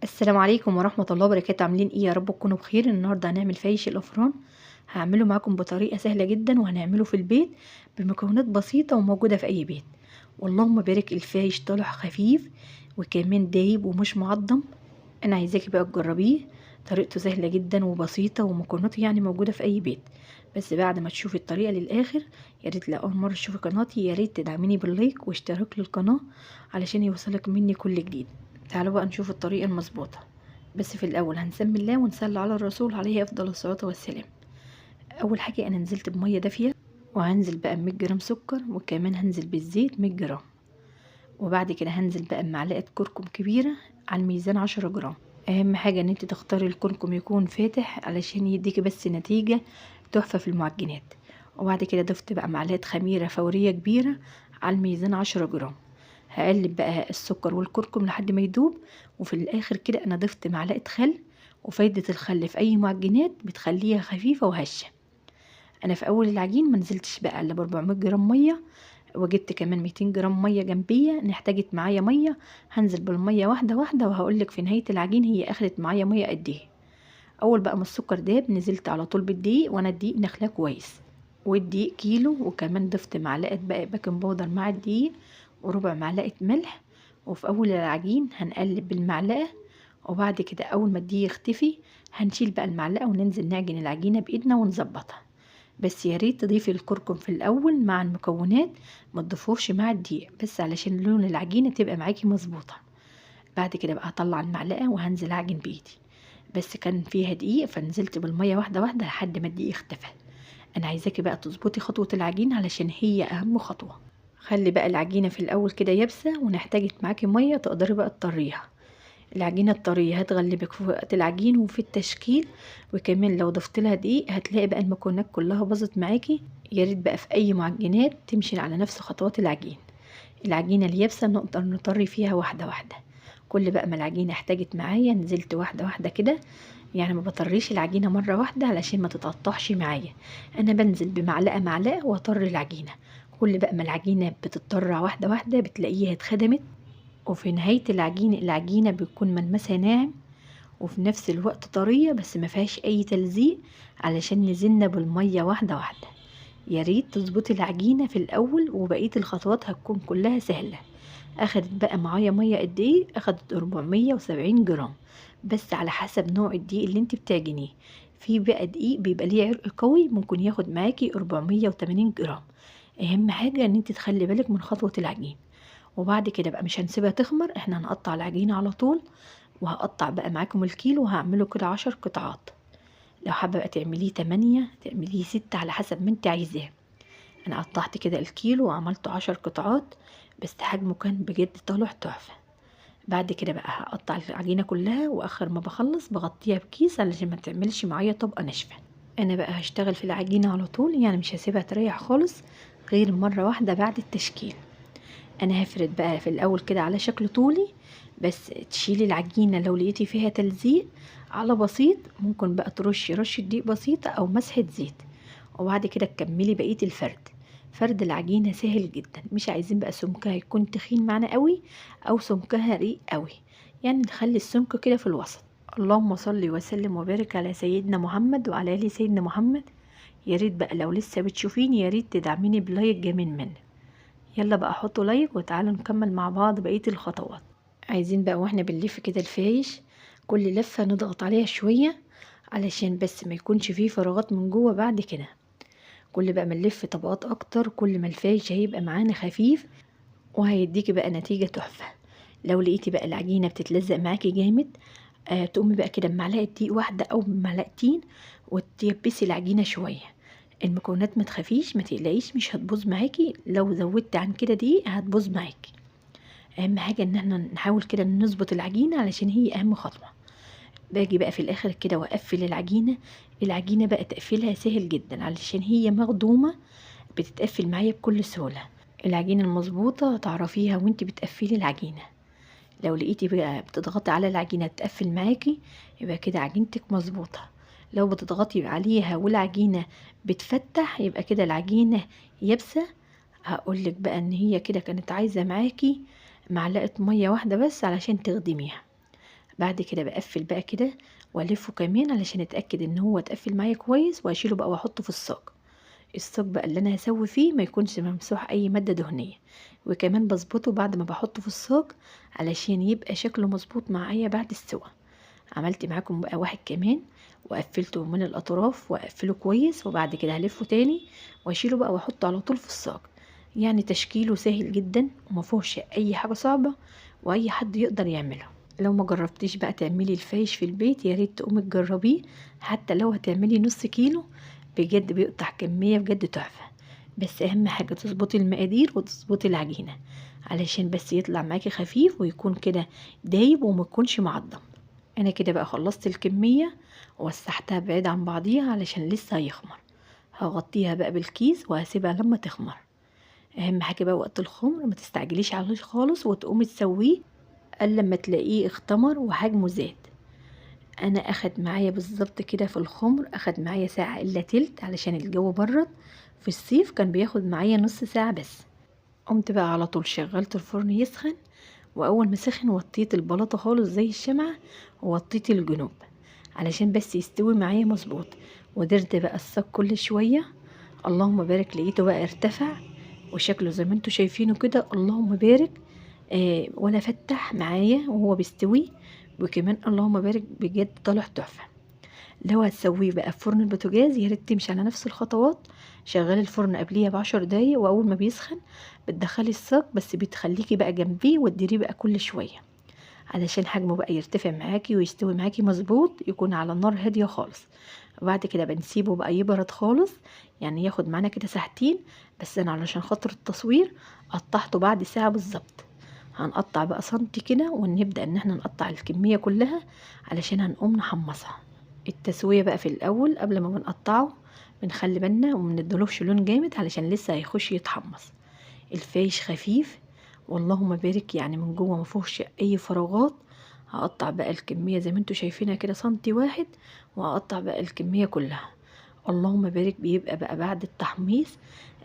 السلام عليكم ورحمة الله وبركاته. عاملين ايه؟ يا رب تكونوا بخير. النهارده هنعمل فايش الافران. هعمله معاكم بطريقة سهلة جدا وهنعمله في البيت بمكونات بسيطة وموجودة في اي بيت. واللهم بارك، الفايش طلع خفيف وكمان دايب ومش معضم. انا عايزاكي بقى تجربيه. طريقته سهلة جدا وبسيطة ومكوناته يعني موجودة في اي بيت. بس بعد ما تشوفي الطريقة للاخر، يا ريت لو اول مرة تشوفي قناتي يا ريت تدعميني باللايك واشتراك للقناة علشان يوصلك مني كل جديد. تعالوا بقى نشوف الطريقة المظبوطة. بس في الاول هنسمي الله ونصلي على الرسول عليه افضل الصلاه والسلام. اول حاجه انا نزلت بميه دافيه، وهنزل بقى 100 جرام سكر، وكمان هنزل بالزيت 100 جرام. وبعد كده هنزل بقى بمعلقه كركم كبيره على الميزان 10 جرام. اهم حاجه ان انت تختاري الكركم يكون فاتح علشان يديكي بس نتيجه تحفه في المعجنات. وبعد كده ضفت بقى معلقه خميره فوريه كبيره على الميزان 10 جرام. هقلب بقى السكر والكركم لحد ما يدوب. وفي الاخر كده انا ضفت معلقه خل. وفايده الخل في اي معجنات بتخليها خفيفه وهشه. انا في اول العجين ما نزلتش بقى الا ب 400 جرام ميه، وجبت كمان 200 جرام ميه جنبيه ان احتاجت معايا ميه. هنزل بالميه واحده واحده وهقولك في نهايه العجين هي اخدت معايا ميه قد ايه. اول بقى ما السكر داب نزلت على طول بالدقيق، وانا الدقيق نخلاه كويس. والدقيق كيلو، وكمان ضفت معلقه بقى بيكنج باودر مع الدقيق وربع معلقه ملح. وفي اول العجين هنقلب بالمعلقه. وبعد كده اول ما الدقيق يختفي هنشيل بقى المعلقه وننزل نعجن العجينه بايدنا ونظبطها. بس يا ريت تضيفي الكركم في الاول مع المكونات، ما تضيفوش مع الدقيق بس علشان لون العجينه تبقى معاكي مظبوطه. بعد كده بقى هطلع المعلقه وهنزل اعجن بايدي. بس كان فيها دقيق فنزلت بالميه واحده واحده لحد ما الدقيق اختفى. انا عايزاكي بقى تظبطي خطوه العجين علشان هي اهم خطوه. خلي بقى العجينه في الاول كده يابسه، ونحتاجت معاكي ميه تقدري بقى تطريها. العجينه الطريه هتغلبك في وقت العجين وفي التشكيل. وكمان لو ضفت لها دقيق هتلاقي بقى المكونات كلها باظت معاكي. يا ريت بقى في اي معجنات تمشي على نفس خطوات العجين. العجينه اليابسه نقدر نطري فيها واحده واحده. كل بقى ما العجينه احتاجت معايا نزلت واحده واحده كده. يعني ما بطريش العجينه مره واحده علشان ما تتقطعش معايا. انا بنزل بمعلقه معلقه واطر العجينه. كل بقى ما العجينه بتطرى واحده واحده بتلاقيها اتخدمت. وفي نهايه العجينه بيكون ملمسها ناعم، وفي نفس الوقت طريه بس ما فيهاش اي تلزيق، علشان نزلنا بالميه واحده واحده. يا ريت تظبطي العجينه في الاول وبقيه الخطوات هتكون كلها سهله. اخدت بقى معايا ميه قد ايه؟ اخدت 470 جرام، بس على حسب نوع الدقيق اللي انت بتعجنيه. في بقى دقيق بيبقى ليه عرق قوي ممكن ياخد معاكي 480 جرام. اهم حاجه ان انت تخلي بالك من خطوه العجين. وبعد كده بقى مش هنسيبها تخمر، احنا هنقطع العجينه على طول. وهقطع بقى معاكم الكيلو وهعمله كده 10 قطعات. لو حابه بقى تعمليه 8 تعمليه 6 على حسب ما انت عايزاه. انا قطعت كده الكيلو وعملته 10 قطعات، بس حجمه كان بجد طالع تحفه. بعد كده بقى هقطع العجينه كلها، واخر ما بخلص بغطيها بكيس علشان ما تعملش معايا طبقه ناشفه. انا بقى هشتغل في العجينه على طول، يعني مش هسيبها تريح خالص غير مره واحده بعد التشكيل. انا هفرد بقى في الاول كده على شكل طولي. بس تشيلي العجينه لو لقيتي فيها تلزيق على بسيط، ممكن بقى ترشي رشه دقيق بسيطه او مسحه زيت. وبعد كده تكملي بقيه الفرد. فرد العجينه سهل جدا، مش عايزين بقى سمكها يكون تخين معانا قوي او سمكها رقيق قوي. يعني نخلي السمك كده في الوسط. اللهم صل وسلم وبارك على سيدنا محمد وعلى ال سيدنا محمد. يا ريت بقى لو لسه بتشوفيني يا ريت تدعميني بلايك جميل منك. يلا بقى حطوا لايك وتعالوا نكمل مع بعض بقية الخطوات. عايزين بقى واحنا بنلف كده الفايش، كل لفة نضغط عليها شوية علشان بس ما يكونش فيه فراغات من جوه. بعد كده كل بقى ما نلف طبقات اكتر كل ما الفايش هيبقى معانا خفيف وهيديكي بقى نتيجة تحفة. لو لقيتي بقى العجينة بتتلزق معاكي جامد، تقومي بقى كده بمعلقة دقيق واحدة او بمعلقتين وتيبسي العجينة شوية. المكونات ما تخافيش ما تقلقيش مش هتبوظ معاكي، لو زودت عن كده دقيق هتبوظ معاكي. اهم حاجه ان احنا نحاول كده نظبط العجينه علشان هي اهم خطوه. باجي بقى في الاخر كده واقفل العجينه. العجينه بقى تقفيلها سهل جدا علشان هي مخدومه، بتتقفل معايا بكل سهوله. العجينه المظبوطه تعرفيها وانت بتقفلي العجينه. لو لقيتي بقى بتضغطي على العجينه تقفل معاكي يبقى كده عجينتك مظبوطه. لو بتضغطي عليها والعجينه بتفتح يبقى كده العجينه يابسه. هقولك بقى ان هي كده كانت عايزه معاكي معلقه ميه واحده بس علشان تخدميها. بعد كده بقفل بقى كده والفه كمان علشان اتاكد ان هو اتقفل معايا كويس، واشيله بقى واحطه في الصاج. الصاج بقى اللي انا هسوي فيه ما يكونش ممسوح اي ماده دهنيه، وكمان بظبطه بعد ما بحطه في الصاج علشان يبقى شكله مظبوط معايا بعد السوا. عملت معاكم بقى واحد كمان وقفلته من الاطراف واقفله كويس، وبعد كده هلفه تاني واشيله بقى واحطه على طول في الصاج. يعني تشكيله سهل جدا ومفيهوش اي حاجه صعبه، واي حد يقدر يعمله. لو ما جربتيش بقى تعملي الفايش في البيت يا ريت تقومي تجربيه، حتى لو هتعملي نص كيلو بجد بيقطع كميه بجد تحفه. بس اهم حاجه تظبطي المقادير وتظبطي العجينه علشان بس يطلع معاكي خفيف ويكون كده دايب وما يكونش معضم. انا كده بقى خلصت الكميه ووسعتها بعيد عن بعضيها علشان لسه هيخمر. هغطيها بقى بالكيس وهسيبها لما تخمر. اهم حاجه بقى وقت الخمر ما تستعجليش عليه خالص وتقومي تسويه الا لما تلاقيه اختمر وحجمه زاد. انا اخد معايا بالظبط كده في الخمر، اخد معايا ساعه الا تلت علشان الجو برد. في الصيف كان بياخد معايا نص ساعه بس. قمت بقى على طول شغلت الفرن يسخن، واول ما سخن وطيت البلاطه خالص زي الشمعة ووطيت الجنوب علشان بس يستوي معايا مظبوط. ودرت بقى الصاج كل شويه. اللهم بارك لقيته بقى ارتفع وشكله زي ما انتوا شايفينه كده، اللهم بارك. ولا فتح معايا وهو بيستوي. وكمان اللهم بارك بجد طلع تحفه. لو هتسويه بقى في فرن البوتاجاز يا ريت تمشي على نفس الخطوات. شغلي الفرن قبليها ب10 دقايق، واول ما بيسخن بتدخلي الصاج، بس بتخليكي بقى جنبيه وتديريه بقى كل شويه علشان حجمه بقى يرتفع معاكي ويستوي معاكي مظبوط، يكون على النار هاديه خالص. وبعد كده بنسيبه بقى يبرد خالص، يعني ياخد معانا كده ساعتين. بس انا علشان خاطر التصوير قطعته بعد ساعه بالظبط. هنقطع بقى سنتي كده ونبدأ ان احنا نقطع الكمية كلها علشان هنقوم نحمصها. التسوية بقى في الاول قبل ما بنقطعه بنخلي بالنا ومندلوش لون جامد علشان لسه هيخش يتحمص. الفايش خفيف واللهم بارك، يعني من جوه مفيهوش اي فراغات. هقطع بقى الكمية زي ما انتوا شايفينها كده سنتي واحد، وهقطع بقى الكمية كلها. اللهم بارك بيبقى بقى بعد التحميص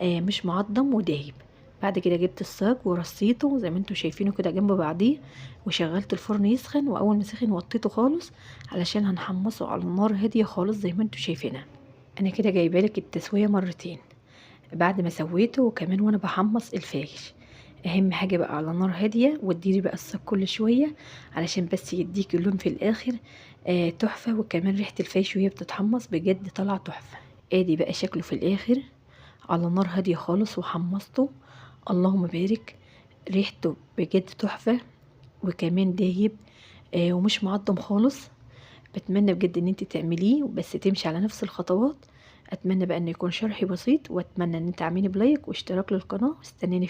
مش معضم ودايب. بعد كده جبت الصاج ورصيته زي ما انتوا شايفينه كده جنب بعضيه، وشغلت الفرن يسخن، واول ما سخن وطيته خالص علشان هنحمصه على النار هاديه خالص زي ما انتوا شايفينها. انا كده جايبالك التسويه مرتين بعد ما سويته وكمان وانا بحمص الفايش. اهم حاجه بقى على نار هاديه وتديري بقى الصاج كل شويه علشان بس يديك اللون في الاخر تحفه. وكمان ريحه الفايش وهي بتتحمص بجد طالعه تحفه. ادي بقى شكله في الاخر على نار هاديه خالص وحمصته. اللهم بارك، ريحته بجد تحفه وكمان دايب ومش معضم خالص. بتمنى بجد ان انت تعمليه بس تمشي على نفس الخطوات. اتمنى بقى ان يكون شرحي بسيط، واتمنى ان انت تعملي بلايك واشتراك للقناه. استناني